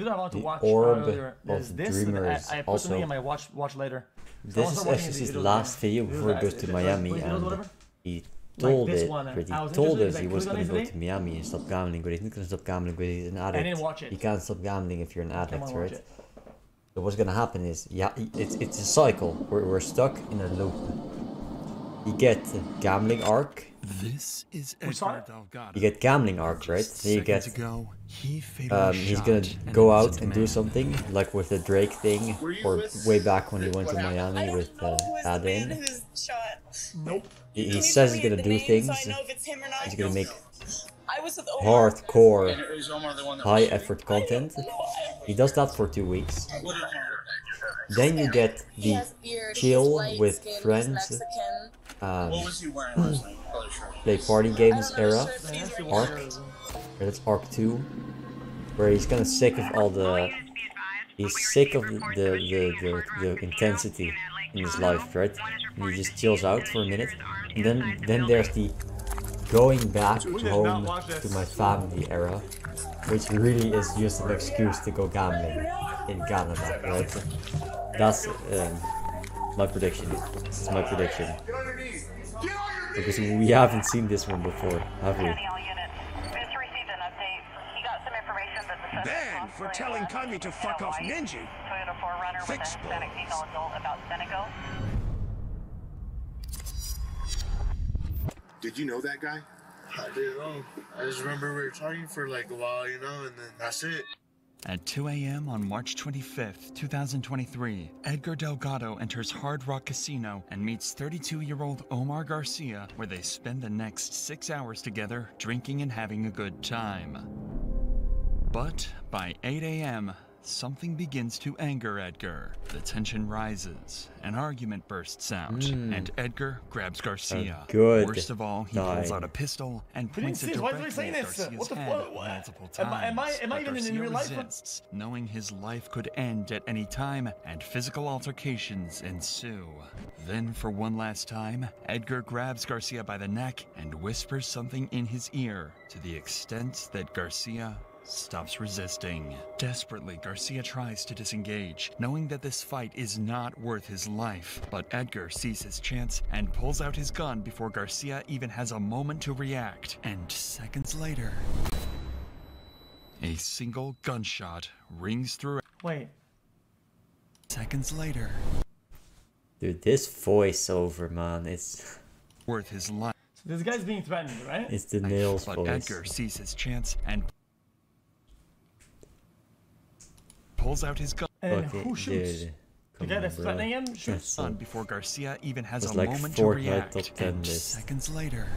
that I want to watch orb earlier. There's of this. dreamers I put also. something in my watch later. This is actually his last video before he goes to Miami, and he told us he was gonna go to Miami and stop gambling, but he's not gonna stop gambling because he's an addict. You can't stop gambling if you're an addict, right? So what's gonna happen is, yeah, it's a cycle. We're stuck in a loop. You get gambling arc. This is Edgar Delgado. You get gambling arc, right? Then you get he's gonna go out and do something, like with the Drake thing, or way back when he went to Miami with Adam. Nope. He says he's gonna do things. He's gonna make hardcore, high effort content. He does that for 2 weeks. Then you get the chill with friends, play party games era arc. That's arc 2, where he's kind of sick of all the, he's sick of the intensity in his life, right? And he just chills out for a minute, and then there's the going back home to my family era, which really is just an excuse to go gambling in Canada, right? That's my prediction. It's my prediction. Because we haven't seen this one before, have we? Banned for telling Kami to fuck off Ninja. Fix Did you know that guy? I didn't know. I just remember we were talking for like a while, you know, and then that's it. At 2 a.m. on March 25th, 2023, Edgar Delgado enters Hard Rock Casino and meets 32-year-old Omar Garcia, where they spend the next 6 hours together drinking and having a good time. But by 8 a.m., something begins to anger Edgar. The tension rises, an argument bursts out, and Edgar grabs Garcia. Worst of all, he pulls out a pistol and points it directly at Garcia's head multiple times. Am I even in real life? Resists, knowing his life could end at any time, and physical altercations ensue. Then, for one last time, Edgar grabs Garcia by the neck and whispers something in his ear, to the extent that Garcia stops resisting. Desperately, Garcia tries to disengage, knowing that this fight is not worth his life. But Edgar sees his chance and pulls out his gun before Garcia even has a moment to react. And seconds later, a single gunshot rings through. Wait. Seconds later. Dude, this voiceover, man, it's worth his life. So this guy's being threatened, right? It's the Nails voice. But Edgar sees his chance and pulls out his gun. And who shoots? The guy that's threatening him shoots. Before Garcia even has a like moment to react. And seconds later,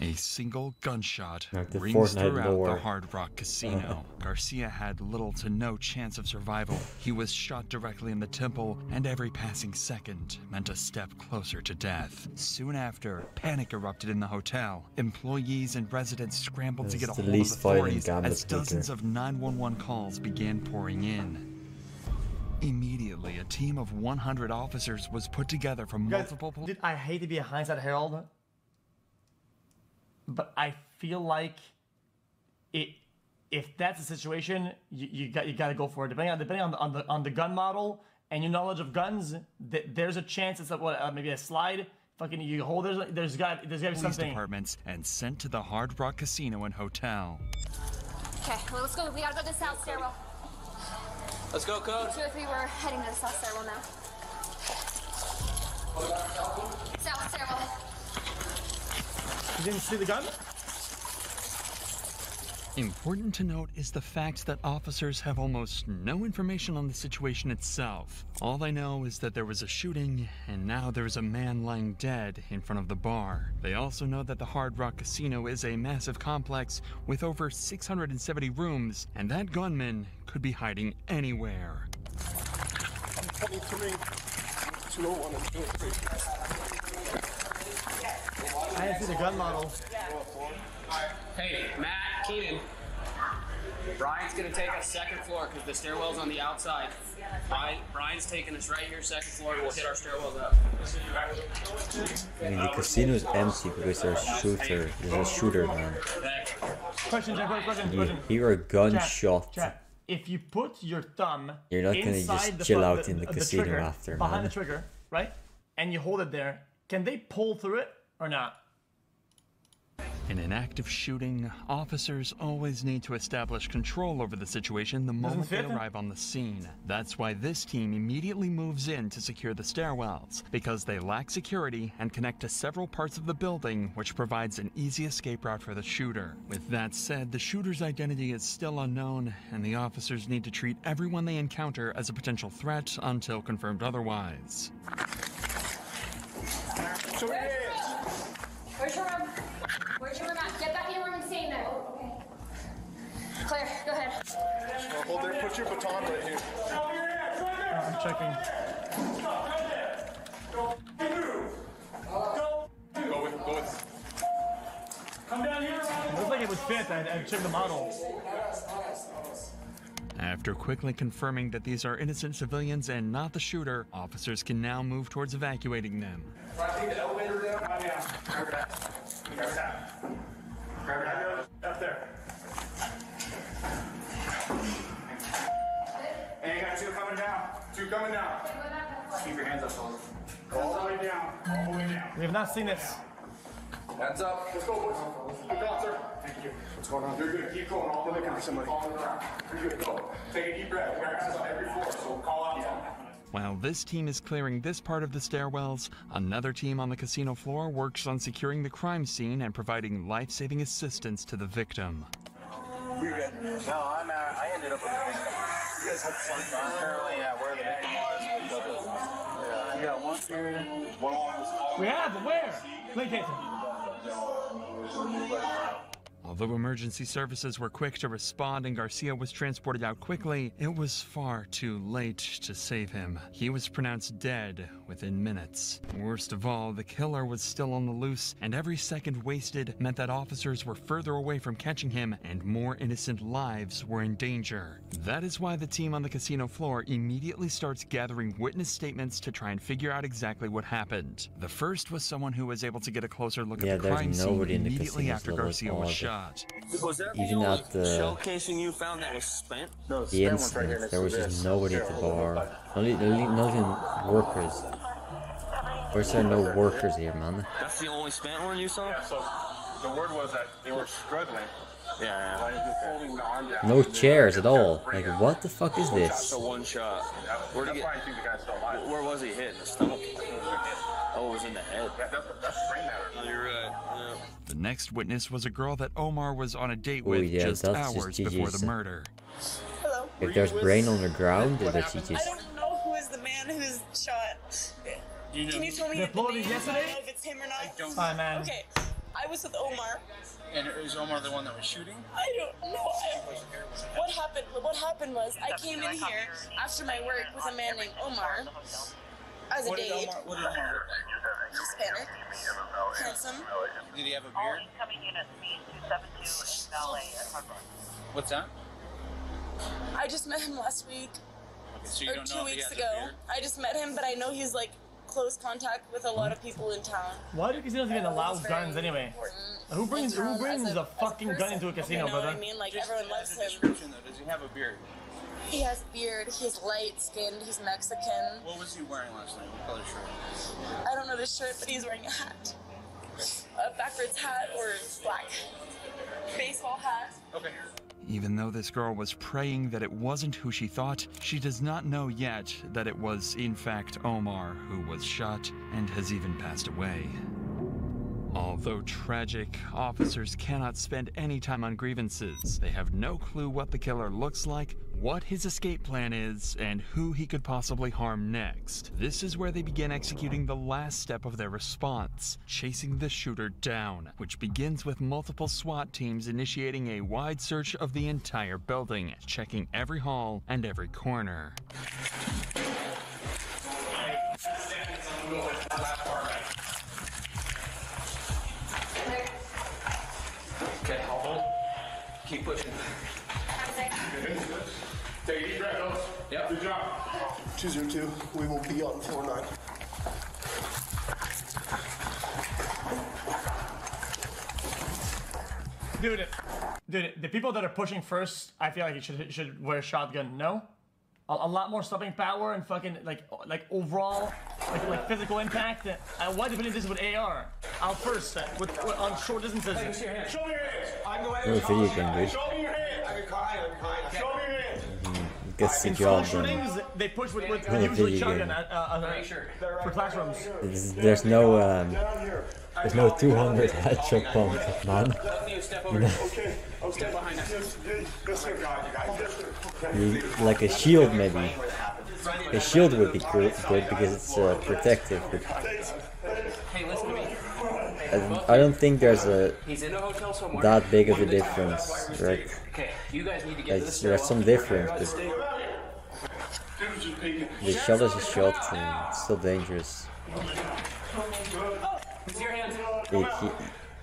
a single gunshot rings throughout the Hard Rock Casino. Garcia had little to no chance of survival. He was shot directly in the temple, and every passing second meant a step closer to death. Soon after, panic erupted in the hotel. Employees and residents scrambled to get a hold of authorities as dozens of 911 calls began pouring in. Immediately, a team of 100 officers was put together from multiple... I hate to be a hindsight herald, but I feel like if that's the situation, you got to go for it. Depending on the gun model and your knowledge of guns, there's a chance it's maybe a slide. Fucking you hold there's got to be something. Police departments and sent to the Hard Rock Casino and Hotel. Okay, well, let's go. We gotta go to the south stairwell. Let's go, Code. 2 or 3, we're heading to the south stairwell now. South stairwell. You didn't see the gun? Important to note is the fact that officers have almost no information on the situation itself. All they know is that there was a shooting, and now there's a man lying dead in front of the bar. They also know that the Hard Rock Casino is a massive complex with over 670 rooms, and that gunman could be hiding anywhere. I didn't see the gun model. Hey, Matt, Keenan. Brian's gonna take us second floor because the stairwell's on the outside. Brian's taking us right here, second floor. We'll hit our stairwells up. I mean, the casino is empty because there's a shooter, man. Question, question. You hear a gunshot. Chat. If you put your thumb You're not gonna inside just chill out in the the casino trigger, after, behind man. the trigger, right? And you hold it there, can they pull through it or not? In an active shooting, officers always need to establish control over the situation the moment they arrive on the scene. That's why this team immediately moves in to secure the stairwells, because they lack security and connect to several parts of the building, which provides an easy escape route for the shooter. With that said, the shooter's identity is still unknown, and the officers need to treat everyone they encounter as a potential threat until confirmed otherwise. Where's your room? Where's your room at? Get back in your room and stay in there. Okay. Claire, go ahead. Hold there, put your baton right here. I'm checking. Go with. Come down here. It looks like it would fit. I checked the model. After quickly confirming that these are innocent civilians and not the shooter, officers can now move towards evacuating them. The elevator down. Grab that. Grab that. Up there. And you got two coming down. Two coming down. Keep your hands up, fellas. Go all the way down. All the way down. We have not seen this. Hands up. Let's go, boys. Good call, sir. Thank you. What's going on? You're good. Keep going all the way down. Somebody. You're good. Go. Take a deep breath. Wear hands on every floor, so call out. While this team is clearing this part of the stairwells, another team on the casino floor works on securing the crime scene and providing life-saving assistance to the victim. We're good. No, I ended up with the victim. You guys had fun. Apparently, yeah, where the victim was. You got one here, one on this wall. We have it. Where? Locate Although emergency services were quick to respond and Garcia was transported out quickly, it was far too late to save him. He was pronounced dead within minutes. Worst of all, the killer was still on the loose, and every second wasted meant that officers were further away from catching him and more innocent lives were in danger. That is why the team on the casino floor immediately starts gathering witness statements to try and figure out exactly what happened. The first was someone who was able to get a closer look at the crime scene immediately after Garcia was shot. Was that Even at the shell casing you found that was spent? No, the incident, there was just nobody at the bar. Not even workers. Where's there no workers here, man? That's the only spent one you saw? Yeah, so the word was that they were struggling. Yeah. Like just holding the arm down. No chairs at all. Like, what the fuck is this? So one shot. Where'd he That's why I get? think the guy's still alive. Where was he hit? In the stomach? Oh, it was in the head. That's brain matter. Oh, you're right. Yeah. The next witness was a girl that Omar was on a date Oh, with yeah, just that's hours just before GG's. the murder. Hello. If there's brain on the ground, that's I just... don't know who is the man who's shot. Can you tell me The the name? uploaded I yesterday? don't know if it's him or not. Hi, man. Okay, I was with Omar. And is Omar the one that was shooting? I don't know. What happened? What happened was I came in here after my work with a man named Omar as a What did date. Omar look like? Hispanic, handsome. Did he have a beard? Coming in at scene 272 in Valet at Hard Rock. What's that? I just met him last week Okay, so you or don't 2 know if he weeks has a ago. beard? I just met him, but I know he's like close contact with a lot of people in town. Why do casinos even allow He's guns very anyway? important Who brings in town as a fucking gun person. into a casino, You know what brother? I mean? Like Just everyone as loves a him. description, though, does he have a beard? He has a beard. He's light skinned. He's Mexican. What was he wearing last night? What color shirt? I don't know the shirt, but he's wearing a hat. A backwards hat or black baseball hat. Okay. Even though this girl was praying that it wasn't who she thought, she does not know yet that it was in fact Omar who was shot and has even passed away. Although tragic, officers cannot spend any time on grievances. They have no clue what the killer looks like, what his escape plan is, and who he could possibly harm next. This is where they begin executing the last step of their response, chasing the shooter down, which begins with multiple SWAT teams initiating a wide search of the entire building, checking every hall and every corner. Okay, I'll hold. Keep pushing. Take a deep breath, Oaks. Yep. Good job. 202, we will be on floor 9. Dude, the people that are pushing first, I feel like you should wear a shotgun. No, a lot more stopping power and fucking like overall like physical impact. Why do you put this with AR? Out first with on short distances. Show me your hands. I can go ahead What a video game, dude. Show me your hands. I can hide. Show me your hands. Gets the In job school done. shootings, they push with What a usually video shotgun game. for classrooms. There's no 200 headshot pump, man. Step over. Okay. Step behind us. Like a shield, maybe. A shield would be good because it's protective. But Hey, listen to me. I don't think there's He's in a hotel somewhere. that big of a difference, right? Okay, you guys need to get to the There's some difference, but the shot is a shot and it's still dangerous. Your hands.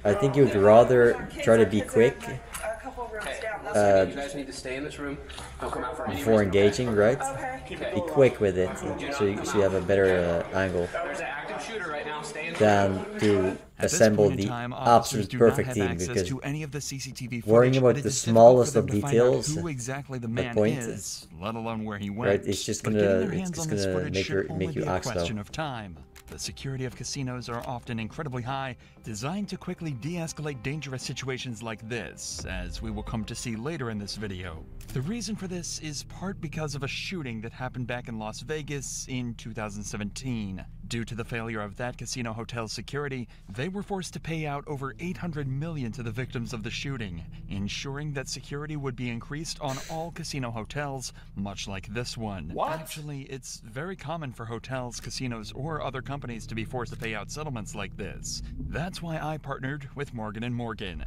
I think you'd rather try to be quick You guys need to stay in this room. Don't come out for any before reason, engaging, right? Okay. Be quick with it, so you have a better angle There's an active shooter right now. Stay in than to At this assemble point in the time, officers absolute do not perfect have team, access because to any of the CCTV worrying footage, about but it the is difficult smallest for of them to find out details, who exactly the the man point is, let alone where he went. right, it's just But getting gonna their hands on this footage make should only you be a act question out. of time. The security of casinos are often incredibly high, designed to quickly de-escalate dangerous situations like this, as we will come to see later in this video. The reason for this is part because of a shooting that happened back in Las Vegas in 2017. Due to the failure of that casino hotel's security, they were forced to pay out over $800 million to the victims of the shooting, ensuring that security would be increased on all casino hotels, much like this one. What? Actually, it's very common for hotels, casinos, or other companies to be forced to pay out settlements like this. That's why I partnered with Morgan & Morgan.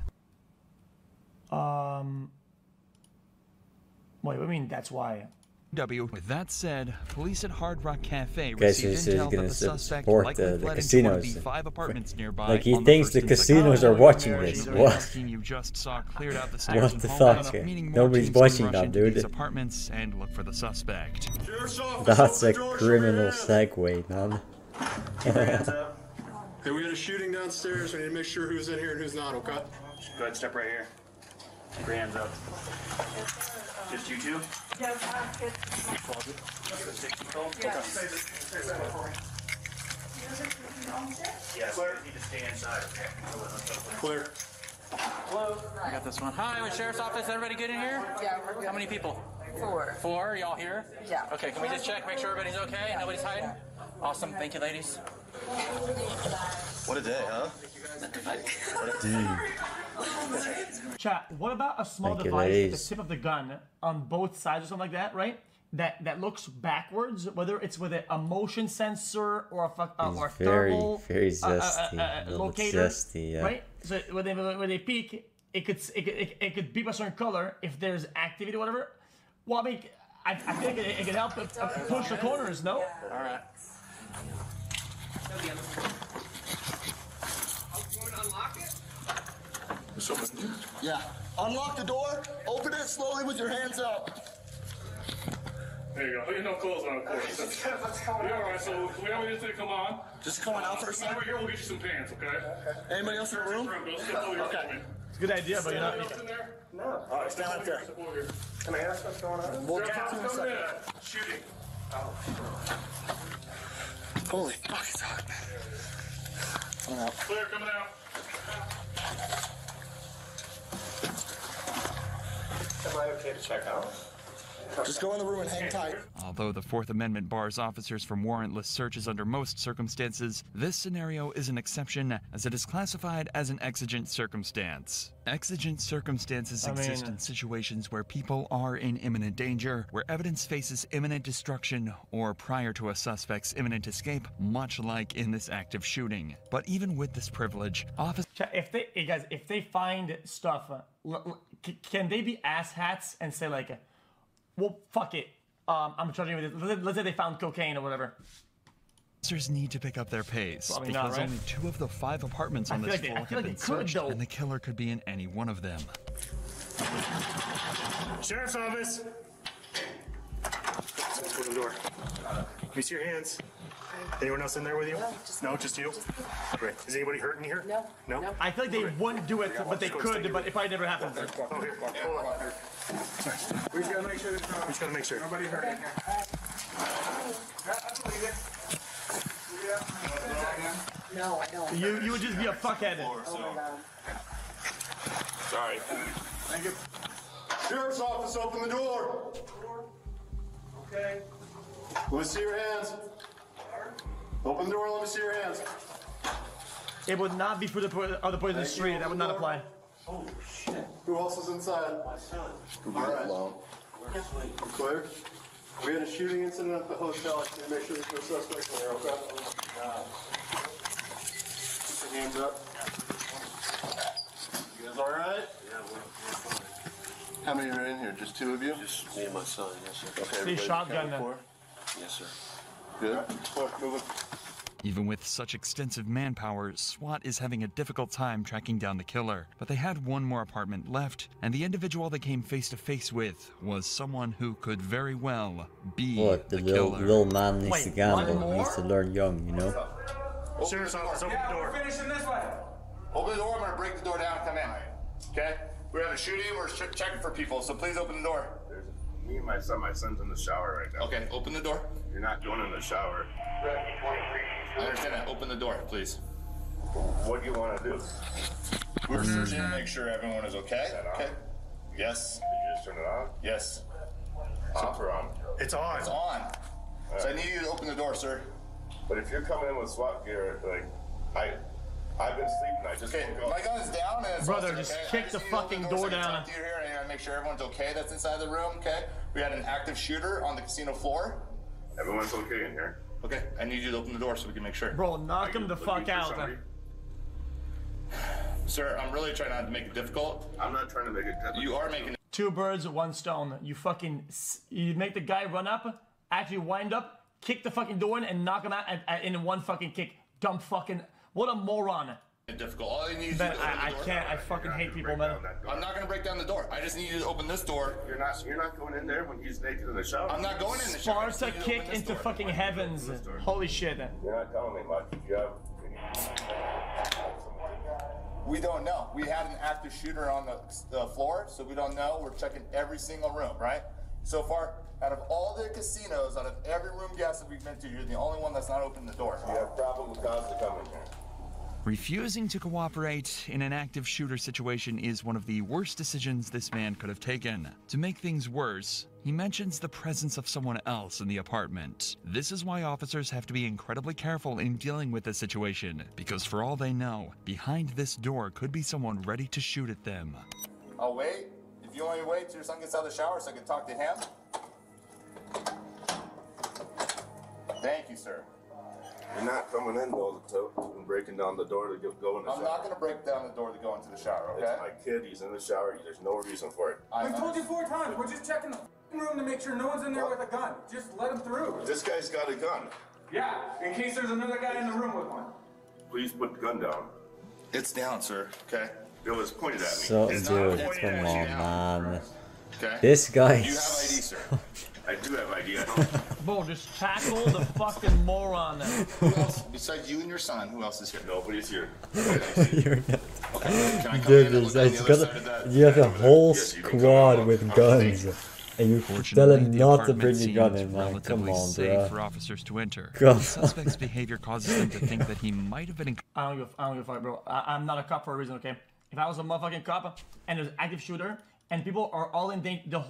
Wait, what do you mean that's why? With that said, police at Hard Rock Cafe Okay, so received he's intel gonna that the suspect support likely the fled into one of the casinos. 5 apartments nearby. Like, he on thinks first the and casinos second are floor. watching this. The What? team you just saw cleared out the stairs What and the hallways, fuck? meaning more Nobody's teams can watching rush that, into dude. these apartments and look for the suspect. That's a criminal segue, man. Hey, we had a shooting downstairs. We need to make sure who's in here and who's not, okay? Go ahead, step right here. Keep your hands up. Just you two? Yeah, good. Yes, you need to stay inside, okay? Clear. Hello. I got this one. Hi, with Sheriff's Office. Everybody good in here? Yeah, we're good. How many people? 4. 4. Y'all here? Yeah. Okay, can we just check, make sure everybody's okay and nobody's hiding? Awesome. Thank you, ladies. What a day, huh? Chat, what about a small Thank you, device at ladies. the tip of the gun on both sides or something like that, right? That looks backwards, whether it's with a motion sensor or or a Very, thermal very zesty. A little locator, zesty, yeah. right? So when they peek, it could beep a certain color if there's activity or whatever. Well, I mean, I think it could help push the corners, no? All right. Yeah. Unlock the door. Open it slowly with your hands up. There you go. You have no clothes on, of course. You're all right, so we don't need to come on. Just come on out for a second. Over here, we'll get you some pants, okay? Anybody else in the room? Go step over here. Okay. It's a good idea, but you're not. Else in there? No. All right, stand right there. Step over here. Can I ask what's going on? We'll get to you in a Come second. in. Shooting. Holy fuck, it's hot. Come out. Clear, coming out. Am I okay to check out? Just go in the room and hang tight. Although the Fourth Amendment bars officers from warrantless searches under most circumstances, this scenario is an exception as it is classified as an exigent circumstance. Exigent circumstances exist in situations where people are in imminent danger, where evidence faces imminent destruction, or prior to a suspect's imminent escape, much like in this active shooting. But even with this privilege, officers... If they find stuff, can they be asshats and say like, well, fuck it. I'm charging you with this. Let's say they found cocaine or whatever. Officers need to pick up their pace Probably because not, right? only 2 of the 5 apartments on this floor have been searched, and the killer could be in any one of them. Sheriff's Office. Let's open the door. Let me see your hands. Anyone else in there with you? No, just you? Great. Is anybody hurt in here? No. No? I feel like they wouldn't do it, but they could, but it probably never happens. Oh, here. Hold on. We just gotta make sure there's We just gotta make sure. nobody hurt in here. No, I don't. You would just be a fuckhead. Sorry. Thank you. Sheriff's office, open the door. Okay. Let me see your hands. Open the door, let me see your hands. It would not be for the other boys in the street. That would not apply. Oh, shit. Who else is inside? My son. All right. Alone. Clear? We had a shooting incident at the hotel. I need to make sure there's no suspects in there, okay? Put your hands up. You guys all right? Yeah, we're fine. How many are in here? Just two of you? Just me and my son, yes, sir. Okay, See, everybody shotgun accounted then. for? Yes, sir. Good. Look, move it. Even with such extensive manpower, SWAT is having a difficult time tracking down the killer. But they had one more apartment left, and the individual they came face to face with was someone who could very well be Look, the killer. little man needs Wait, to gamble. one He needs to learn young, you know? Sheriff's office, open the door. Finishing this way. Open the door. I'm gonna break the door down and come in. Okay? We have a shooting. We're checking for people, so please open the door. Me and my son's in the shower right now. Okay, open the door. You're not going in the shower. I understand that. Open the door, please. What do you want to do? We're searching to make sure everyone is okay. Okay. Yes. Did you just turn it on? Yes. Off or on? It's on. It's on. So I need you to open the door, sir. But if you're coming in with SWAT gear, like, I've been sleeping. I just Okay, woke up. my gun's down and it's Brother, also, just okay? kick I the need you to open fucking so door I can down. talk to you here and make sure everyone's okay that's inside the room, okay? We had an active shooter on the casino floor. Everyone's okay in here. Okay, I need you to open the door so we can make sure. Bro, knock him the fuck out. Sir, I'm really trying not to make it difficult. I'm not trying to make it difficult. You are making it. Two birds, one stone. You make the guy run up, actually wind up, kick the fucking door in, and knock him out in one fucking kick. Dumb fucking. What a moron. Difficult. All I need is Man, you to open the I door. can't. I fucking hate people, man. I'm not gonna break down the door. I just need you to open this door. You're not going in there when he's naked in the shower. I'm not going in the shower. Sparta kick into fucking heavens. Holy shit. You're not telling me much. You have. We don't know. We had an active shooter on the floor, so we don't know. We're checking every single room, right? So far, out of all the casinos, out of every room guest that we've been to, you're the only one that's not opened the door. You have probable cause to come in here. Refusing to cooperate in an active shooter situation is one of the worst decisions this man could have taken. To make things worse, he mentions the presence of someone else in the apartment. This is why officers have to be incredibly careful in dealing with this situation, because for all they know, behind this door could be someone ready to shoot at them. I'll wait. If you want me to wait till your son gets out of the shower so I can talk to him. Thank you, sir. You're not coming in though and breaking down the door to go in the shower. I'm not going to break down the door to go into the shower, okay? It's my kid. He's in the shower. There's no reason for it. We've told you 4 times. We're just checking the room to make sure no one's in there with a gun. Just let him through. This guy's got a gun. Yeah, in case there's another guy in the room with one. Please put the gun down. It's down, sir. Okay. It was pointed at me. So, It's dude, not come on, man. Okay. This guy You have ID, is sir. I do have ID. I don't. Bro, just tackle the fucking moron. Who else besides you and your son? Who else is here? Nobody's here. You're not. Okay. Can I come Dude, in and look on the other side of that? you have a whole Yes, you can squad come with on. guns. And you tell Fortunately, him the not to apartment bring your gun seems in, man. Come relatively on, safe bro. for officers to enter. Come The suspect's behavior causes them to think that he might have been in I don't give a fuck, bro. I'm not a cop for a reason, okay? If I was a motherfucking cop and there's an active shooter and people are all in danger,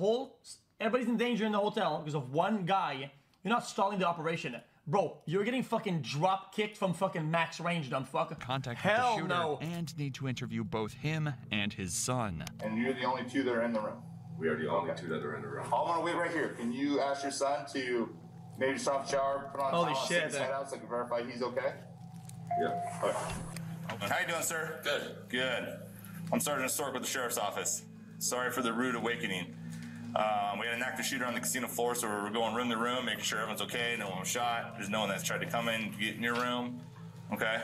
everybody's in danger in the hotel because of one guy, you're not stalling the operation. Bro, you're getting fucking drop kicked from fucking max range, dumb fuck. contact Hell with the shooter no. and need to interview both him and his son. And you're the only two that are in the room. We are the only two that are in the room. I'm gonna wait right here. Can you ask your son to maybe just off the shower, put on a Holy towel, shit, stick his head out so I can verify he's okay? Yeah. All right. How you doing, sir? Good. Good. I'm Sergeant Stork with the Sheriff's Office. Sorry for the rude awakening. We had an active shooter on the casino floor, so we're going room to room, making sure everyone's okay, no one was shot. There's no one that's tried to come in, get in your room. Okay?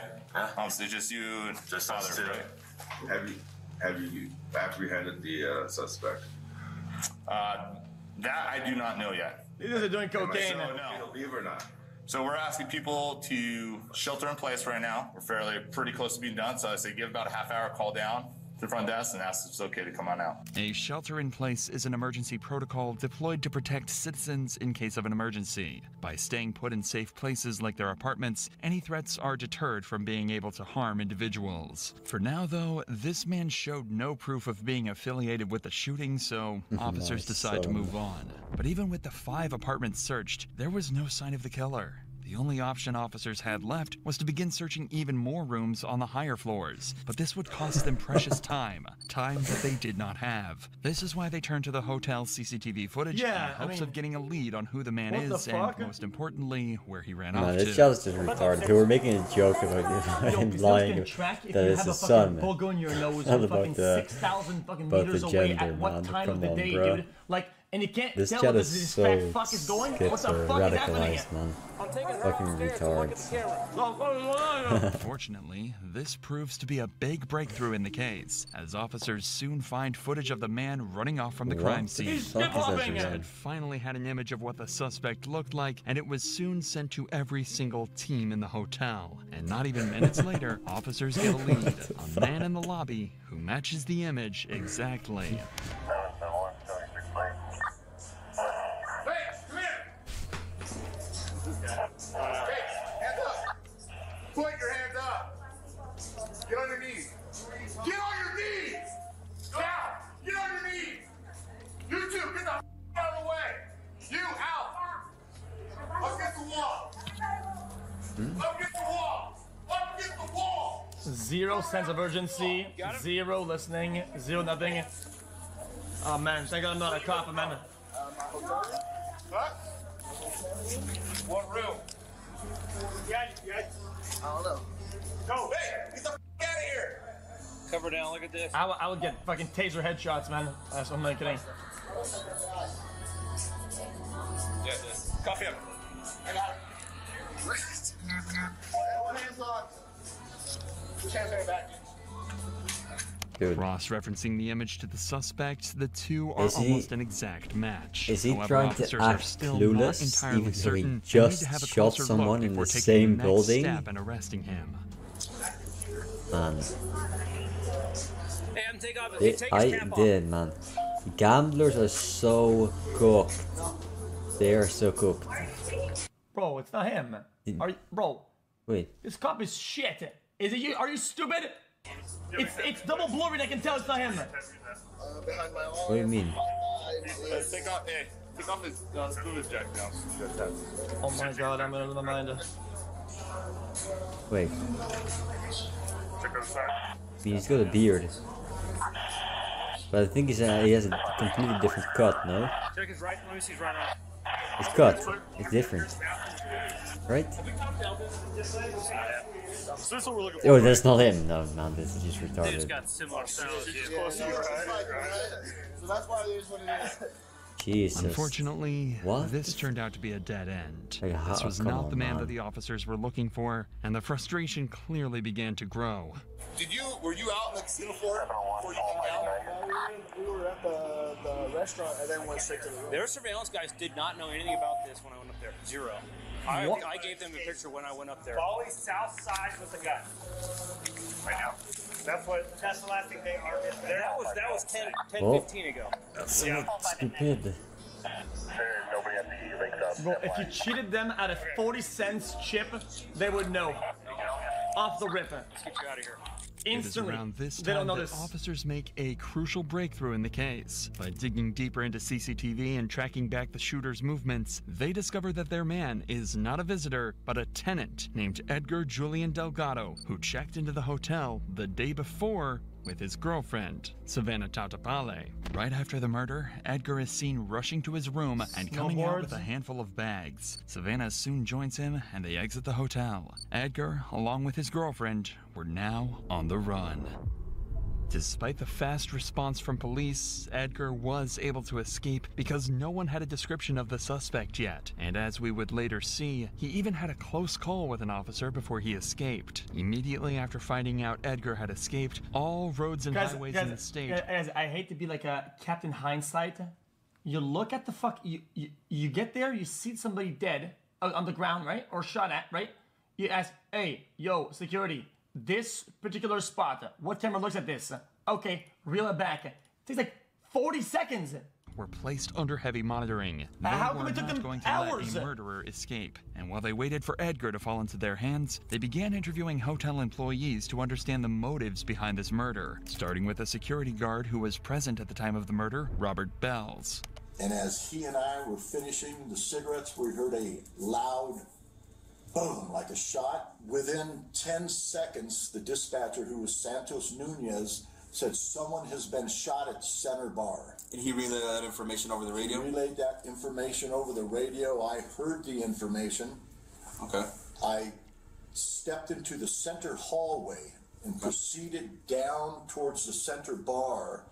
It's just you and Just father, us two. right? Have you apprehended the suspect? That I do not know yet. These guys are doing cocaine. Believe it or not. So we're asking people to shelter in place right now. We're pretty close to being done. So I say give about a half hour, call down to the front desk and ask if it's okay to come on out. A shelter-in-place is an emergency protocol deployed to protect citizens in case of an emergency. By staying put in safe places like their apartments, any threats are deterred from being able to harm individuals. For now, though, this man showed no proof of being affiliated with the shooting, so officers decide to move on. But even with the 5 apartments searched, there was no sign of the killer. The only option officers had left was to begin searching even more rooms on the higher floors, but this would cost them precious time that they did not have. This is why they turned to the hotel's CCTV footage in hopes of getting a lead on who the man is and, most importantly, where he ran off to. This shot is just retarded. They were making a joke about him lying that it's his son. Bug on your nose Not from about fucking the 6,000 fucking about meters the away gender, at what man. time Come of the on, day, bro. dude? Like, and you can't This tell chat that is this so fat fuck is going. What the fuck is happening? radicalized, man. Fucking retards. Fortunately, this proves to be a big breakthrough in the case, as officers soon find footage of the man running off from the crime scene. Had finally had an image of what the suspect looked like, and it was soon sent to every single team in the hotel. And not even minutes later, officers get a lead, a man in the lobby who matches the image exactly. Put your hands up. Get on your knees. Get on your knees. Down. Get on your knees. You two, get the out of the way. You out. Up against the wall. Up against the wall. Up against the wall. 0 sense of urgency, 0 listening, 0 nothing. Oh man, thank God I'm not a cop, man. Huh? What room? Yeah. I don't know. Go. Hey, get the out of here. Cover down, look at this. I would get fucking taser headshots, man. I'm not kidding. Yeah, this. Coffee up. I got it. One hand's on. Two hands on your back. Cross-referencing the image to the suspect, the two are almost an exact match. Is he However, trying to officers act are still clueless, not entirely even though he certain just and need to have a shot closer someone look in the before taking same next building? step and arresting him. Man, Hey, I'm take off. they, Take his I cap off. did, man. The gamblers are so cooked. They are so cooked. Bro, it's not him. Bro? Wait. This cop is shit. Is it you? Are you stupid? It's double blurry. I can tell it's not him. Behind my arm. What do you mean? Take off his, screw his jacket down. Oh my God, I'm gonna mind. Wait. He's got a beard. But I think he has a completely different cut, no? Check his right. Let me see his right arm. His cut is different. Right? Oh, that's not him. No, man, this is just retarded. They just got similar styles. So that's why it is what it is. Jesus. Unfortunately, this turned out to be a dead end. This was not the man that the officers were looking for, and the frustration clearly began to grow. Were you out in the casino floor before you came down? We were at the restaurant and then went straight to the room. Their surveillance guys did not know anything about this when I went up there. 0. I gave them a picture when I went up there. Always south side with the gun. Right now. That's the last thing they are. That was 10, 15 ago. That's stupid. Bro, if you cheated them at a 40 cents chip, they would know. Off the rip. Let's get you out of here. Instantly. It is around this They time don't know that this. officers make a crucial breakthrough in the case. By digging deeper into CCTV and tracking back the shooter's movements, they discover that their man is not a visitor, but a tenant named Edgar Julian Delgado, who checked into the hotel the day before with his girlfriend, Savannah Tautapale. Right after the murder, Edgar is seen rushing to his room and coming out with a handful of bags. Savannah soon joins him and they exit the hotel. Edgar, along with his girlfriend, were now on the run. Despite the fast response from police, Edgar was able to escape because no one had a description of the suspect yet. And as we would later see, he even had a close call with an officer before he escaped. Immediately after finding out Edgar had escaped, all roads and highways in the state... Guys, I hate to be like a Captain Hindsight. You look at the you get there, you see somebody dead on the ground, right? Or shot at, right? You ask, hey, yo, security, this particular spot, what camera looks at this? Okay, reel it back. It takes like 40 seconds. Were placed under heavy monitoring. They How come were it took not them going to hours? let a murderer escape. And while they waited for Edgar to fall into their hands, they began interviewing hotel employees to understand the motives behind this murder, starting with a security guard who was present at the time of the murder, Robert Bells. And as he and I were finishing the cigarettes, we heard a loud boom, like a shot. Within 10 seconds, the dispatcher, who was Santos Nunez, said someone has been shot at Center Bar. And he relayed that information over the radio? He relayed that information over the radio. I heard the information. Okay. I stepped into the center hallway and proceeded down towards the Center Bar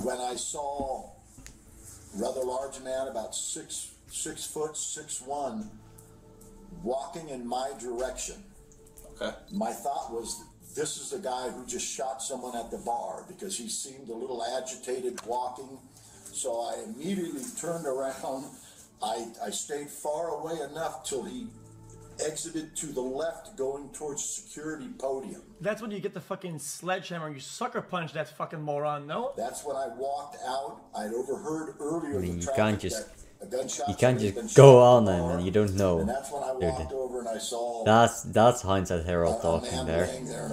when I saw a rather large man, about 6 foot, 6'1", walking in my direction. Okay. My thought was, this is the guy who just shot someone at the bar, because he seemed a little agitated walking. So I immediately turned around. I stayed far away enough till he exited to the left going towards security podium. That's when you get the fucking sledgehammer and you sucker punch that fucking moron, no? That's when I walked out. I'd overheard earlier I mean, the you traffic can't just that a gunshot you can't had been just shot go at on the them bar. and you don't know. And that's when I walked over and I saw That's hindsight Harold talking there.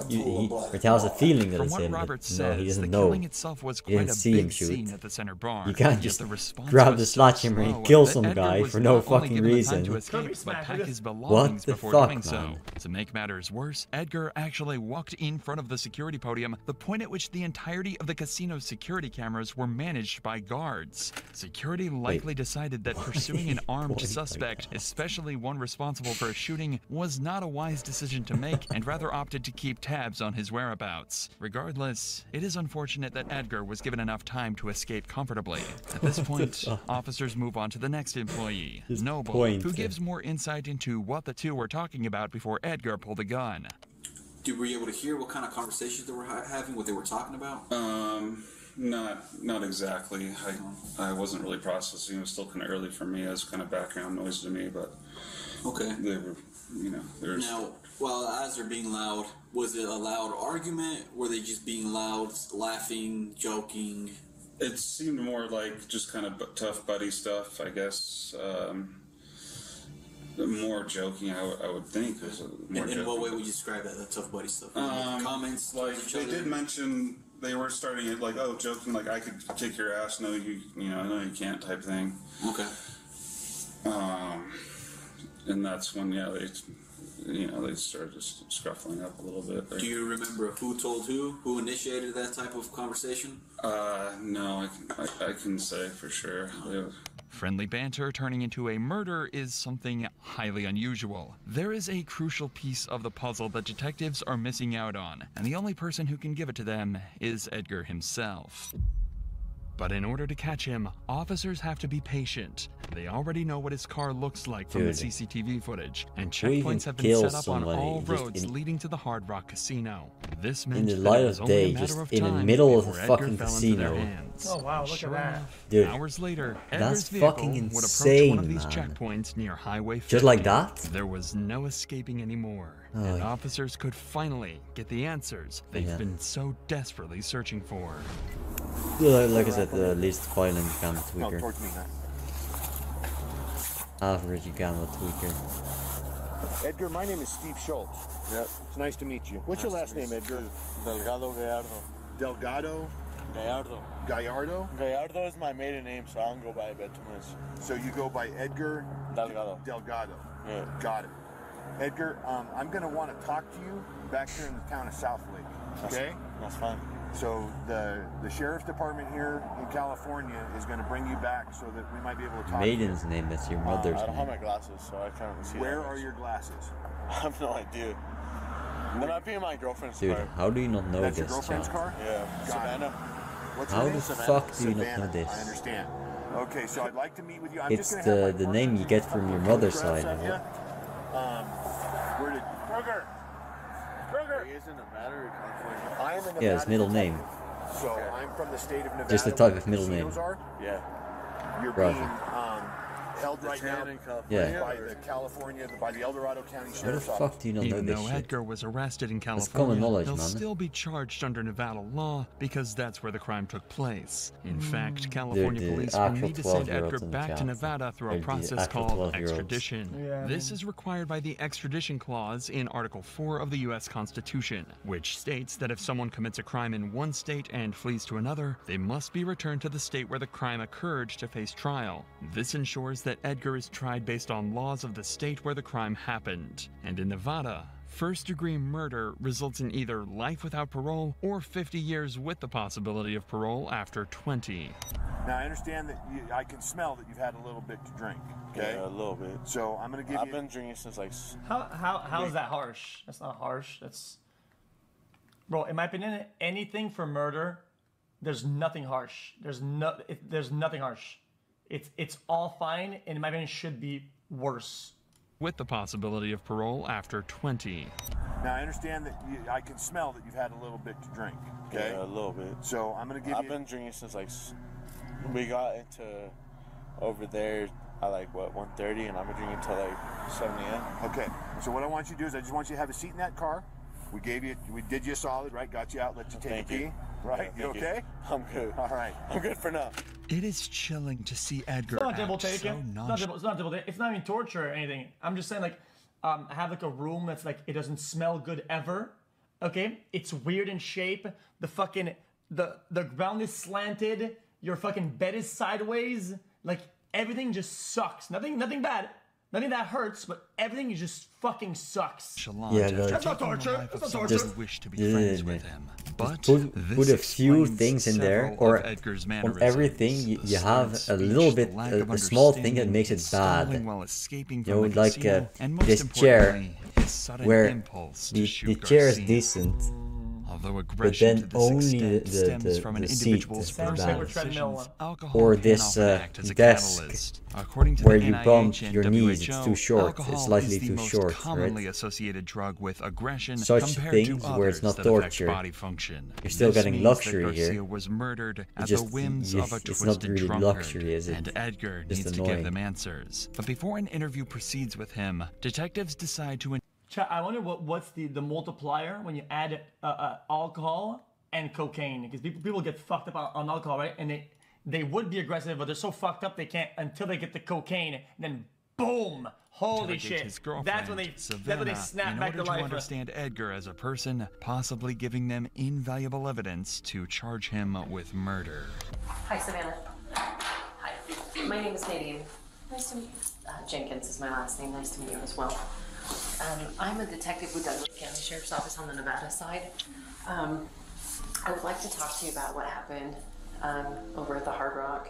It has a feeling that From it's what him, Robert but no, he says, doesn't the know. killing itself was You quite didn't a see him big shoot. scene at the center bar. You can't Yet just the response grab was the so sledgehammer and slow kill that some Edgar guy was for no not only fucking given the time reason. to escape, but pack his What belongings the before fuck, doing so. man? To make matters worse, Edgar actually walked in front of the security podium, the point at which the entirety of the casino's security cameras were managed by guards. Security likely decided that pursuing an armed suspect, especially one responsible for a shooting, was not a wise decision to make, and rather opted to keep tabs on his whereabouts. Regardless, it is unfortunate that Edgar was given enough time to escape comfortably. At this point, officers move on to the next employee, Noble, who gives more insight into what the two were talking about before Edgar pulled the gun. Were you able to hear what kind of conversations they were having, what they were talking about? Not exactly. I wasn't really processing. It was still kind of early for me as kind of background noise to me, but okay. They were, there's. Now, well, as they're being loud, was it a loud argument? Were they just being loud, laughing, joking? It seemed more like just kind of tough buddy stuff, I guess. More joking, I would think. In what way would you describe that, the tough buddy stuff? Comments, like each they other? did mention. They were starting it like, oh, joking, like I could kick your ass. No, no, you can't, type thing. Okay. And that's when, they started just scuffling up a little bit. Do you remember who told who initiated that type of conversation? No, I can say for sure. Friendly banter turning into a murder is something highly unusual. There is a crucial piece of the puzzle that detectives are missing out on, and the only person who can give it to them is Edgar himself. But in order to catch him, officers have to be patient. They already know what his car looks like from the CCTV footage, and checkpoints have been set up on all roads leading to the Hard Rock Casino. This meant in the light of day, just in the middle of a fucking casino. Oh wow, look at that. Dude, hours later, that's Edgar's fucking vehicle would approach insane, one of these man. checkpoints near Highway 50. Just like that? There was no escaping anymore, and officers could finally get the answers they've been so desperately searching for. Like I said, the least violent gamma tweaker. No, towards me, Average gamma tweaker. Edgar, my name is Steve Schultz. Yep. It's nice to meet you. What's your last name, Edgar? Delgado Gallardo. Delgado? Gallardo. Gallardo? Gallardo is my maiden name, so I don't go by it too much. So you go by Edgar? Delgado. Delgado. Yeah. Got it. Edgar, I'm going to want to talk to you back here in the town of Southlake. Okay? That's fine. So the sheriff's department here in California is going to bring you back so that we might be able to talk Maiden's name, that's your mother's I don't have name. my glasses, so I can't see. Where are your glasses? I have no idea. They might be in my girlfriend's Dude, car. how do you not know That's this, your girlfriend's John? car? Yeah, Savannah. What's How her the name? fuck do you not know Savannah. this? I understand. Okay, so I'd like to meet with you. I'm It's just gonna have the name you get from your mother's side, of isn't it? Where did Kruger? He is in Nevada or California? I am in Yeah, his Nevada middle detective. name. So I'm from the state of Nevada. Just the type where of middle name. casinos are. Yeah. You're Brother. being held right now Yeah. by the El Dorado County Where the Sheriff's Office. fuck do you not know Even this though shit? Edgar was arrested in That's California, common knowledge, he'll man. still be charged under Nevada law because that's where the crime took place. In fact, California The police will actual need to send 12-year-olds Edgar in the back to chat. Nevada through They're a the process actual called 12-year-olds. extradition. Yeah, This is required by the extradition clause in Article 4 of the U.S. Constitution, which states that if someone commits a crime in one state and flees to another, they must be returned to the state where the crime occurred to face trial. This ensures that Edgar is tried based on laws of the state where the crime happened. And in Nevada, first-degree murder results in either life without parole or 50 years with the possibility of parole after 20. Now I understand that I can smell that you've had a little bit to drink. Okay, Yeah, a little bit. So I'm gonna give I've you. been drinking since like. How is that harsh? That's not harsh. That's, bro. In my opinion, anything for murder, there's nothing harsh. There's nothing harsh. It's all fine, and in my opinion, should be worse. With the possibility of parole after 20. Now I understand that I can smell that you've had a little bit to drink. Okay, Yeah, a little bit. So I'm gonna give you. I've been drinking since like. We got into over there at like what 1:30, and I've been drinking until like 7 a.m. Okay. So what I want you to do is I just want you to have a seat in that car. We did you a solid, right? Got you out, let you take Thank a pee. you. Right? Yeah, you thank okay? I'm good. All right. I'm good for now. It is chilling to see Edgar It's not double act taken. so It's not double taken. It's not even torture or anything. I'm just saying, like, I have like a room that's like it doesn't smell good ever. Okay, it's weird in shape. The fucking the ground is slanted. Your fucking bed is sideways. Like everything just sucks. Nothing bad. Nothing that hurts, but everything just fucking sucks. Yeah, That's not torture. That's not torture. Just wish to be friends with him. But put a few things in there, or on everything you have a little bit, a small thing that makes it bad. You know, like this chair, where the chair is decent, but then only the seat is bad. Or this desk, where you bump your knees, it's too short, it's slightly too short, right? Associated drug with aggression Such things where it's not torture. You're still getting luxury here. Was murdered at It's the whims of a it's not twisted really drunkard, luxury, is it? and Edgar Just needs to annoying. give them answers. But before an interview proceeds with him, detectives decide to Chat, I wonder what's the multiplier when you add alcohol and cocaine, because people get fucked up on alcohol, right? And they would be aggressive, but they're so fucked up they can't until they get the cocaine. And then boom, holy shit! That's when they snap back to life. To understand Edgar as a person, possibly giving them invaluable evidence to charge him with murder. Hi, Savannah. Hi. My name is Nadine. Nice to meet you. Jenkins is my last name. Nice to meet you as well. I'm a detective with Douglas County Sheriff's Office on the Nevada side. I would like to talk to you about what happened over at the Hard Rock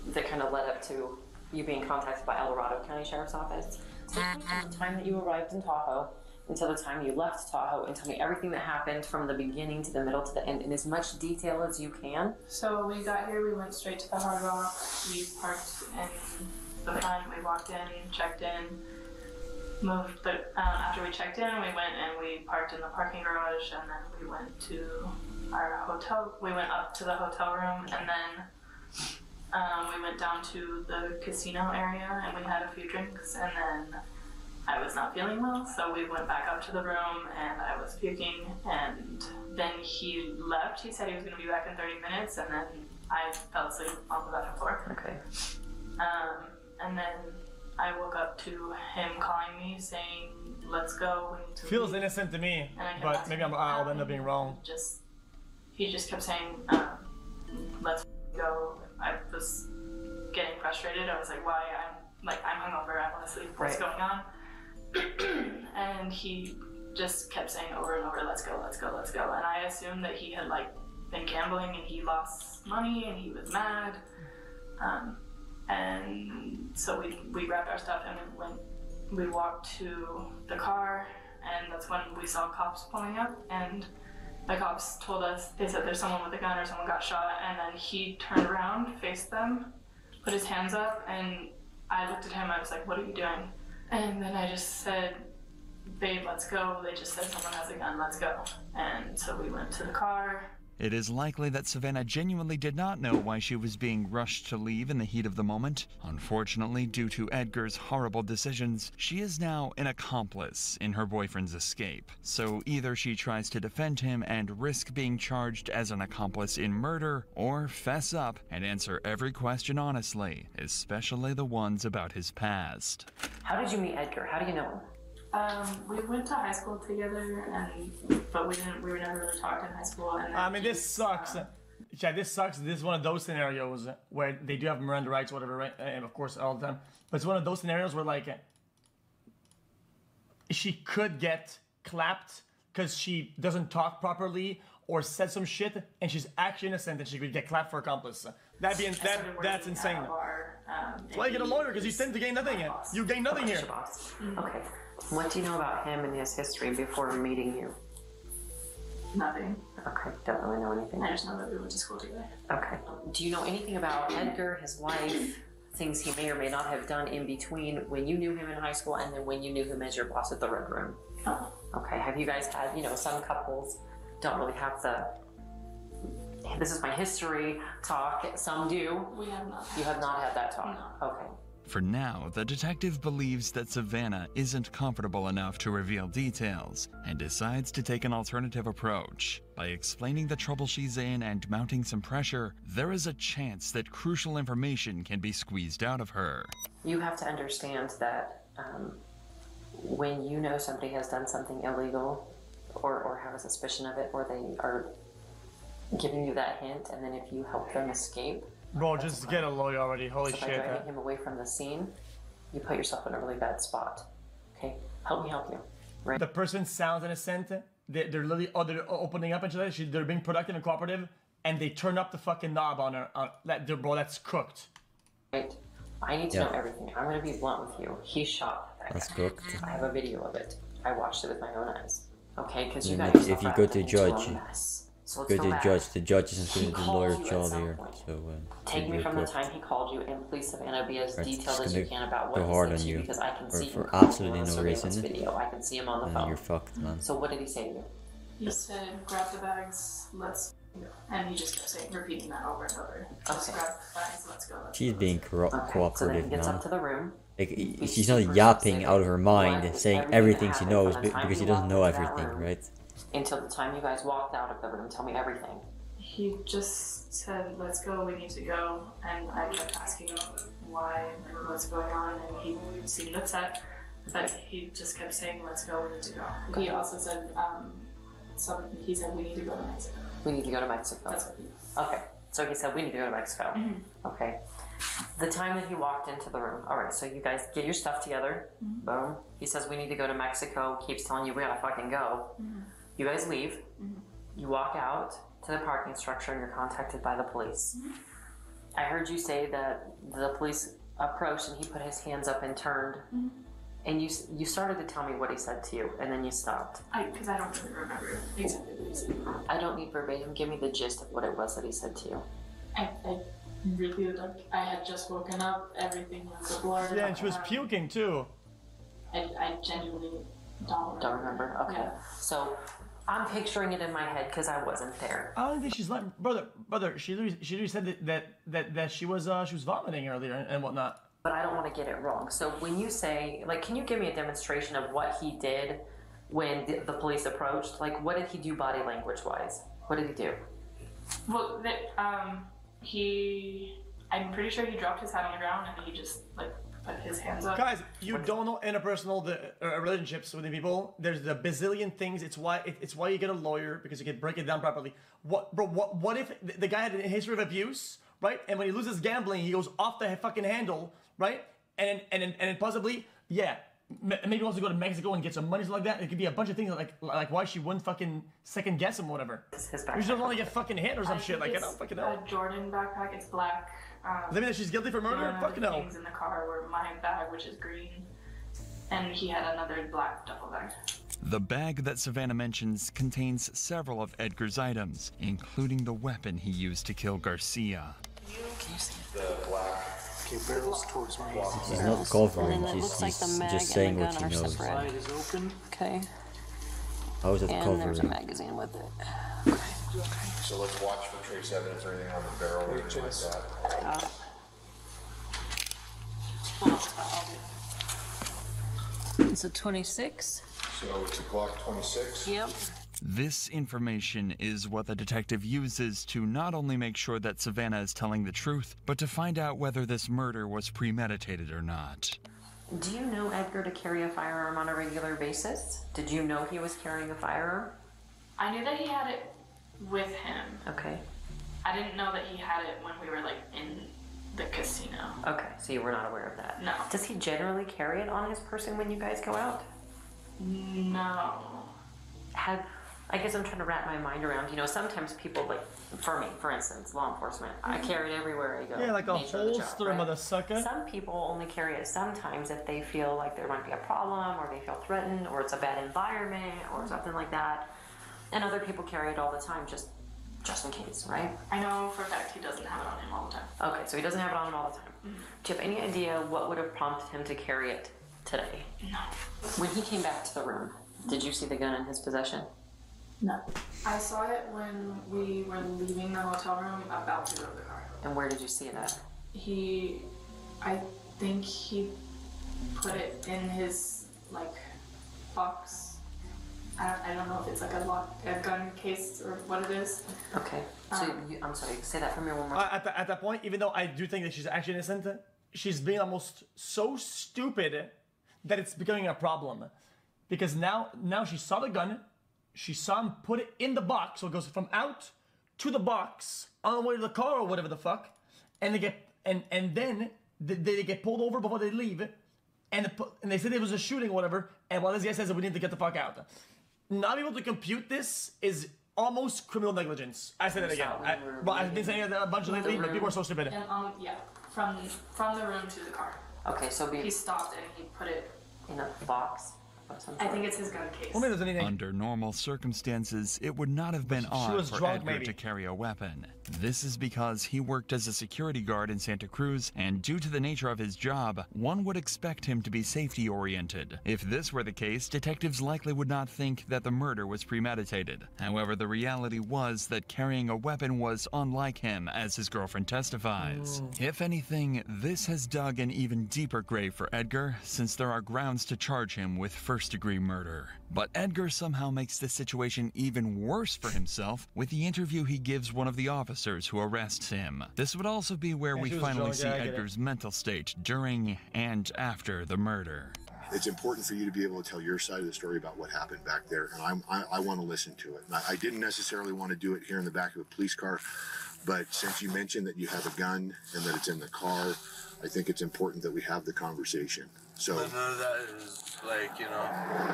that kind of led up to you being contacted by El Dorado County Sheriff's Office. From the time that you arrived in Tahoe until the time you left Tahoe, and tell me everything that happened from the beginning to the middle to the end in as much detail as you can. So when we got here, we went straight to the Hard Rock. We parked in the front. We walked in, checked in, moved. After we checked in, we went and we parked in the parking garage, and then we went to our hotel. We went up to the hotel room, and then we went down to the casino area, and we had a few drinks, and then I was not feeling well, so we went back up to the room, and I was puking, and then he left. He said he was going to be back in 30 minutes, and then I fell asleep on the bathroom floor. Okay. And then I woke up to him calling me saying, "Let's go." We need to Feels leave. innocent to me, And I kept but asking maybe I'll end up being wrong. He just kept saying, "Let's go." I was getting frustrated. I was like, "Why? I'm hungover. I want to sleep. What's going on?" And he just kept saying over and over, "Let's go, let's go, let's go." And I assumed that he had been gambling and he lost money and he was mad. And so we grabbed our stuff and we walked to the car, and that's when we saw cops pulling up, and the cops told us, they said there's someone with a gun or someone got shot, and then he turned around, faced them, put his hands up, and I looked at him, I was like, "What are you doing?" And then I just said, "Babe, let's go." They just said, "Someone has a gun, let's go." And so we went to the car. it is likely that Savannah genuinely did not know why she was being rushed to leave in the heat of the moment. Unfortunately, due to Edgar's horrible decisions, she is now an accomplice in her boyfriend's escape. So either she tries to defend him and risk being charged as an accomplice in murder, or fess up and answer every question honestly, especially the ones about his past. How did you meet Edgar? How do you know him? We went to high school together, but we were never really talked in high school. And I mean, this sucks. Yeah, this sucks. This is one of those scenarios where they do have Miranda rights, whatever, right? And of course, all the time. But it's one of those scenarios where, like, she could get clapped because she doesn't talk properly or said some shit, and she's actually innocent, and she could get clapped for accomplice. That's insane. Why you get a lawyer? Because you tend to gain nothing. You gain nothing here. Okay. What do you know about him and his history before meeting you? Nothing. Okay, don't really know anything. I just know that we went to school together. Okay. Do you know anything about Edgar, his life, things he may or may not have done in between when you knew him in high school and then when you knew him as your boss at the Red Room? No. Okay. Have you guys had, some couples don't really have the this is my history talk. Some do. We have not. You have not had that talk? No. Okay. For now, the detective believes that Savannah isn't comfortable enough to reveal details and decides to take an alternative approach. By explaining the trouble she's in and mounting some pressure, there is a chance that crucial information can be squeezed out of her. You have to understand that when you know somebody has done something illegal or have a suspicion of it, or they are giving you that hint, and then if you help them escape, bro, just get a lawyer already. Holy shit. By driving him away from the scene, you put yourself in a really bad spot. Okay, help me help you. Right. The person sounds innocent. They're literally they're opening up and shit. They're being productive and cooperative, and they turn up the fucking knob on her. Bro, that's cooked. Right. I need to know everything. I'm gonna be blunt with you. He shot that That's guy. cooked. I have a video of it. I watched it with my own eyes. Okay, because you And got if you go to judge, the judge isn't going to do lawyer job here. So take me from the time he called you, and please, Savannah, be as detailed as you can about what go he hard said on to you, you because I can see for him absolutely on the no surveillance reason. video. I can see him on the And phone. you're fucked, man. So what did he say to you? He said, grab the bags, let's go. And he just kept repeating that over and over. Just grab the bags, let's go. She's being cooperative, so then he gets man. up to the room. Like, she's not yapping out of her mind, saying everything she knows because she doesn't know everything, right? Until the time you guys walked out of the room, tell me everything. He just said, let's go, we need to go. And I kept asking him why and what's going on, and he seemed upset. But he just kept saying, let's go, we need to go. He also said, he said, we need to go to Mexico. We need to go to Mexico. That's what he Okay, so he said, we need to go to Mexico. Okay. The time that he walked into the room, all right, so you guys get your stuff together. Boom. He says, we need to go to Mexico. Keeps telling you, we gotta fucking go. You guys leave. You walk out to the parking structure and you're contacted by the police. I heard you say that the police approached and he put his hands up and turned. And you started to tell me what he said to you, and then you stopped. Because I don't really remember exactly what he said. I don't need verbatim. Give me the gist of what it was that he said to you. I really don't. I had just woken up. Everything was a blur. Yeah, and she was puking too. I genuinely don't remember. Okay. Yeah. So I'm picturing it in my head because I wasn't there. I don't think she's like brother. She literally said that she was vomiting earlier and whatnot. But I don't want to get it wrong. So when you say, like, can you give me a demonstration of what he did when the police approached? Like, what did he do body language-wise? What did he do? Well, I'm pretty sure he dropped his hat on the ground and he just, like, put his hands up. Guys, you don't know interpersonal relationships with the people. There's a bazillion things. It's why you get a lawyer, because you can break it down properly. What if the guy had a history of abuse, right? And when he loses gambling, he goes off the fucking handle, right? And then possibly, yeah, maybe he wants to go to Mexico and get some money, something like that. It could be a bunch of things like why she wouldn't fucking second guess him or whatever. You just don't want to get fucking hit or some shit. Like, I don't fucking know. A Jordan backpack, it's black. Does that mean that she's guilty for murder? Fuck no. Things in the car were my bag, which is green, and he had another black duffel bag. The bag that Savannah mentions contains several of Edgar's items, including the weapon he used to kill Garcia. Can you see the black barrels towards me? She's not covering, she's just saying what she knows. Okay. How is it and covering? there's a magazine with it. Okay. So let's watch for trace evidence or anything on the barrel or anything like that. So 26. So it's a Glock 26? Yep. This information is what the detective uses to not only make sure that Savannah is telling the truth, but to find out whether this murder was premeditated or not. Do you know Edgar to carry a firearm on a regular basis? Did you know he was carrying a firearm? I knew that he had it with him. Okay. I didn't know that he had it when we were like in the casino. Okay, so you were not aware of that. No. Does he generally carry it on his person when you guys go out? No. I guess I'm trying to wrap my mind around, you know, sometimes people, like, for me, for instance, law enforcement, I carry it everywhere I go. Yeah, like a Nature of the job, holster, right? motherfucker. Some people only carry it sometimes if they feel like there might be a problem, or they feel threatened, or it's a bad environment, or something like that. And other people carry it all the time, just in case, right? I know for a fact he doesn't have it on him all the time. Okay, so he doesn't have it on him all the time. Do you have any idea what would have prompted him to carry it today? No. When he came back to the room, did you see the gun in his possession? No. I saw it when we were leaving the hotel room about to go to the car. And where did you see it at? I think he put it in his, like, box. I don't know if it's like a gun case or what it is. Okay. So I'm sorry, say that for me one more time. At that point, even though I do think that she's actually innocent, she's being almost so stupid that it's becoming a problem. Because now she saw the gun, she saw him put it in the box, so it goes from out to the box on the way to the car or whatever the fuck, and then they get pulled over before they leave, and they said it was a shooting or whatever, and while this guy says that we need to get the fuck out. Not able to compute this is almost criminal negligence. I said it again. I've been saying it a bunch lately, but people are so stupid. And yeah, from the room to the car. Okay, so he stopped and he put it in a box. I think it's his gun case. Under normal circumstances, it would not have been odd for Edgar to carry a weapon. This is because he worked as a security guard in Santa Cruz, and due to the nature of his job, one would expect him to be safety-oriented. If this were the case, detectives likely would not think that the murder was premeditated. However, the reality was that carrying a weapon was unlike him, as his girlfriend testifies. If anything, this has dug an even deeper grave for Edgar, since there are grounds to charge him with first-degree murder. But Edgar somehow makes the situation even worse for himself with the interview he gives one of the officers who arrests him. This would also be where we finally see Edgar's mental state during and after the murder. It's important for you to be able to tell your side of the story about what happened back there, and I want to listen to it. And I didn't necessarily want to do it here in the back of a police car, but since you mentioned that you have a gun and that it's in the car, I think it's important that we have the conversation. So but none of that is like, you know,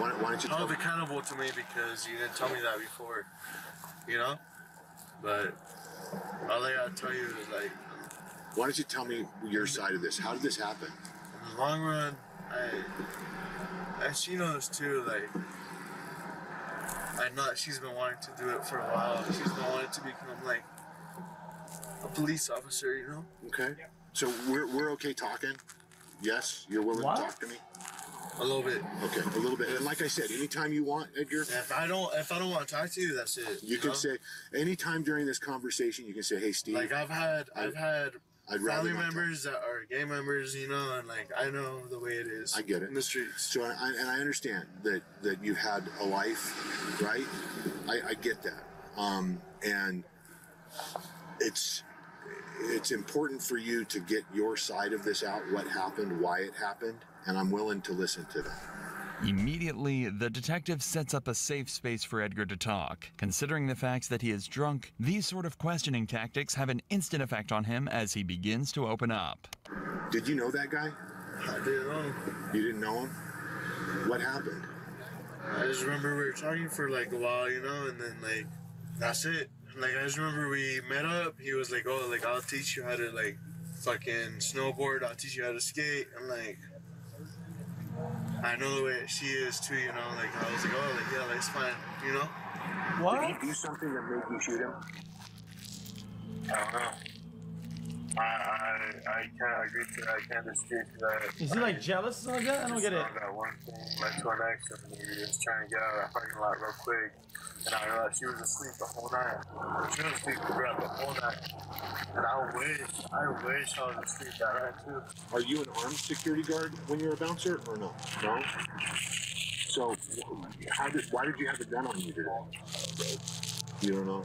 why don't you hold accountable to me because you didn't tell me that before, you know? But all I gotta tell you is like, why don't you tell me your side of this? How did this happen? In the long run, she knows too, like, I know that she's been wanting to do it for a while. She's been wanting to become like a police officer, you know? Okay. So we're okay talking? Yes? You're willing to talk to me? A little bit. Okay, a little bit. And like I said, anytime you want, Edgar. If I don't want to talk to you, that's it. You can say anytime during this conversation. You can say, "Hey, Steve." Like I've had family members that are gay members, you know, and like I know the way it is. I get it in the streets. So I understand that you've had a life, right? I get that, and it's important for you to get your side of this out, what happened, why it happened, and I'm willing to listen to that. Immediately, the detective sets up a safe space for Edgar to talk. Considering the fact that he is drunk, these sort of questioning tactics have an instant effect on him as he begins to open up. Did you know that guy? I didn't know him. You didn't know him? What happened? I just remember we were talking for like a while, you know, and then like, that's it. Like, I just remember we met up, he was like, oh, like, I'll teach you how to, like, fucking snowboard, I'll teach you how to skate. I'm like, I know the way she is, too, you know? Like, I was like, oh, like, yeah, like, it's fine, you know? What? Did he do something that made you shoot him? I don't know. I can't agree to that. I can't dispute to that. Is he like jealous or something like that? I don't get it. That one thing led to our next, and we was trying to get out of that parking lot real quick. And I realized she was asleep the whole night. She was asleep throughout the whole night. And I wish I was asleep that night too. Are you an armed security guard when you're a bouncer, or no? No. So, why did you have a gun on you today? You don't know.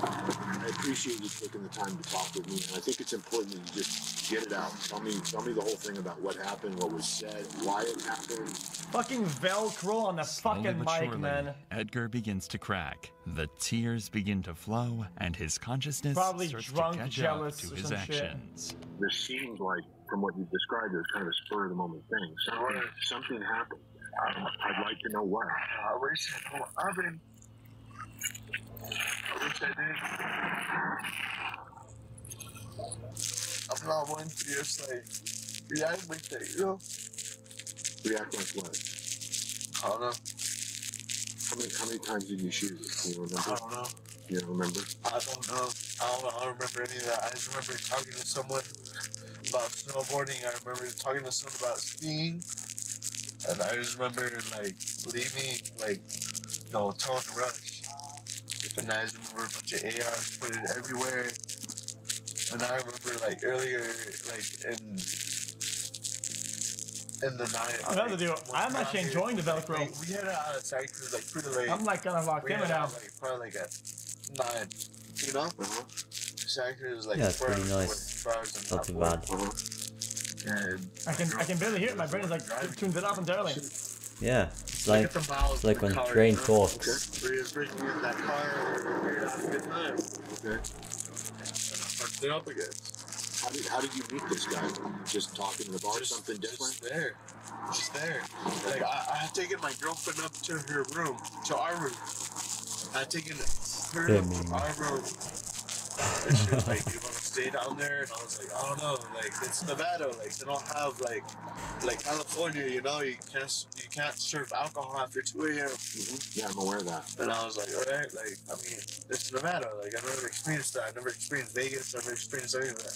I appreciate you taking the time to talk with me, and I think it's important that you just get it out. Tell me the whole thing about what happened, what was said, why it happened. Fucking Velcro on the Slowly fucking but mic, surely, man. Edgar begins to crack. The tears begin to flow, and his consciousness Probably starts drunk, to catch jealous, up to or his some shit. actions. This seemed like, from what you described, it was kind of a spur of the moment thing. Something happened. I'd like to know what. I wish I did. I'm not one to just like react like that, you know? React like what? I don't know. How many times did you shoot it? Do you remember? I don't know. You don't remember? I don't know. I don't remember any of that. I just remember talking to someone about snowboarding. I remember talking to someone about skiing. And I just remember, like, leaving, like, towing the rush. And I just remember a bunch of ARs put it everywhere. And I remember, like, earlier, like, in the night. Another deal. I'm actually enjoying the Velcro. We had it out of sight because, like, pretty late. I'm like gonna lock in it now. Like, probably like at 9, you know? Sacred was like Yeah, it's pretty nice. Not too bad. I can barely hear it. My brain is like tuned it off entirely. Yeah, it's like when the train talks. We was bringing in that car, we were having a good time. Okay. Fucked it up again. How did you meet this guy? Just talking in the bar, something different? Just there. Like, I had taken my girlfriend up to her room, to our room. I had taken her up to our room. And she was like, "You want to stay down there?" And I was like, "I don't know. Like, it's Nevada. Like, they don't have like California. You know, you can't serve alcohol after 2 a.m." Yeah, I'm aware of that. And I was like, "All right. Like, I mean, it's Nevada. Like, I've never experienced that. I've never experienced Vegas. I've never experienced any of that."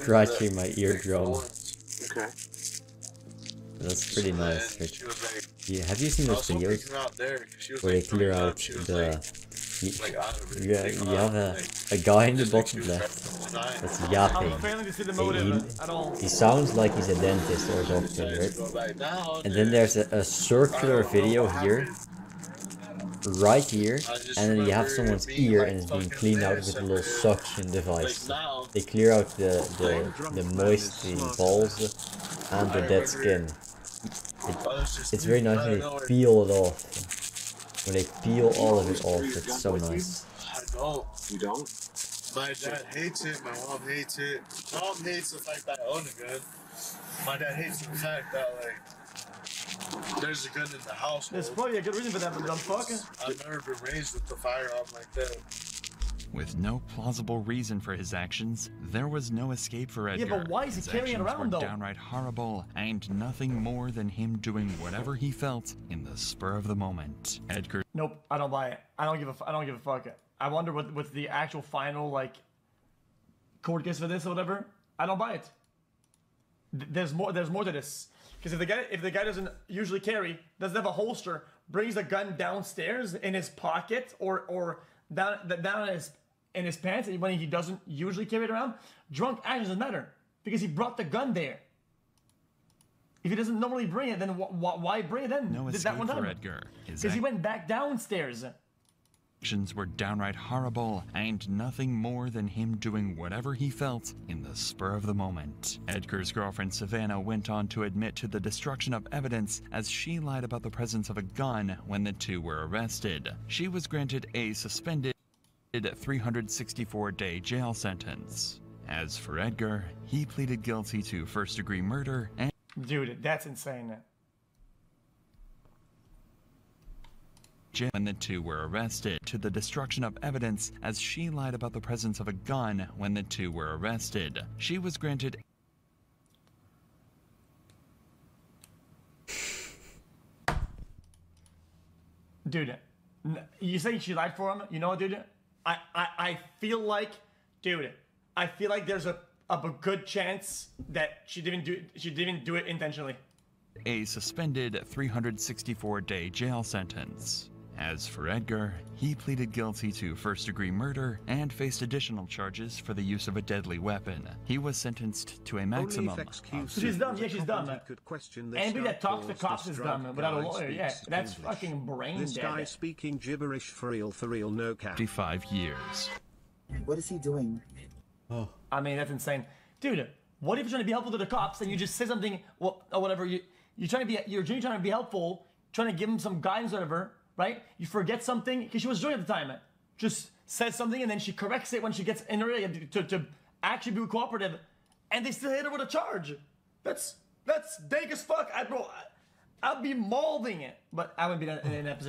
Scratching my eardrum. Okay. That's pretty nice. She was like, Yeah, have you seen those videos where they clear out the? You have a guy in the bottom left that's yapping. He sounds like he's a dentist or a doctor, right? And then there's a circular video here, right here, and then you have someone's ear and it's being cleaned out with a little suction device. They clear out the moisty balls and the dead skin. It's very nice when they peel it off. When they peel all of it off, it's so nice. I don't. You don't? My dad hates it. My mom hates it. Mom hates the fact that I own a gun. My dad hates the fact that, like, there's a gun in the household. There's probably a good reason for that, but dumb fuck. I've never been raised with the firearm like that. With no plausible reason for his actions, there was no escape for Edgar. Yeah, but why is he His carrying it actions around, were though? downright horrible, and nothing more than him doing whatever he felt in the spur of the moment. Edgar. Nope, I don't buy it. I don't give a fuck. I wonder what's the actual final like court case for this or whatever. I don't buy it. There's more to this. Because if the guy doesn't usually carry, doesn't have a holster, brings a gun downstairs in his pocket or down in his pants when he doesn't usually carry it around, drunk actions doesn't matter because he brought the gun there. If he doesn't normally bring it, then why bring it then? No Did escape that one for time? Edgar. His Because he went back downstairs. actions were downright horrible, and nothing more than him doing whatever he felt in the spur of the moment. Edgar's girlfriend Savannah went on to admit to the destruction of evidence as she lied about the presence of a gun when the two were arrested. She was granted a suspended 364-day jail sentence. As for Edgar, he pleaded guilty to first-degree murder and... Dude, that's insane. When the two were arrested, to the destruction of evidence as she lied about the presence of a gun when the two were arrested. She was granted... Dude, you say she lied for him? You know what, dude? I feel like dude, I feel like there's a good chance that she didn't do it intentionally. A suspended 364-day jail sentence. As for Edgar, he pleaded guilty to first-degree murder and faced additional charges for the use of a deadly weapon. He was sentenced to a maximum of... She's dumb. Yeah, she's dumb. Anybody that talks to cops is dumb without a lawyer. Yeah, that's fucking brain dead. This guy speaking gibberish for real, no cap. 55 years. What is he doing? Oh. I mean, that's insane. Dude, what if you're trying to be helpful to the cops and you just say something, well, or whatever, you're trying to be helpful, trying to give them some guidance or whatever, right? You forget something, because she was doing it at the time. Just says something and then she corrects it when she gets in her to actually be cooperative, and they still hit her with a charge. That's dank as fuck. I'd be mauling it, but I wouldn't be in that position.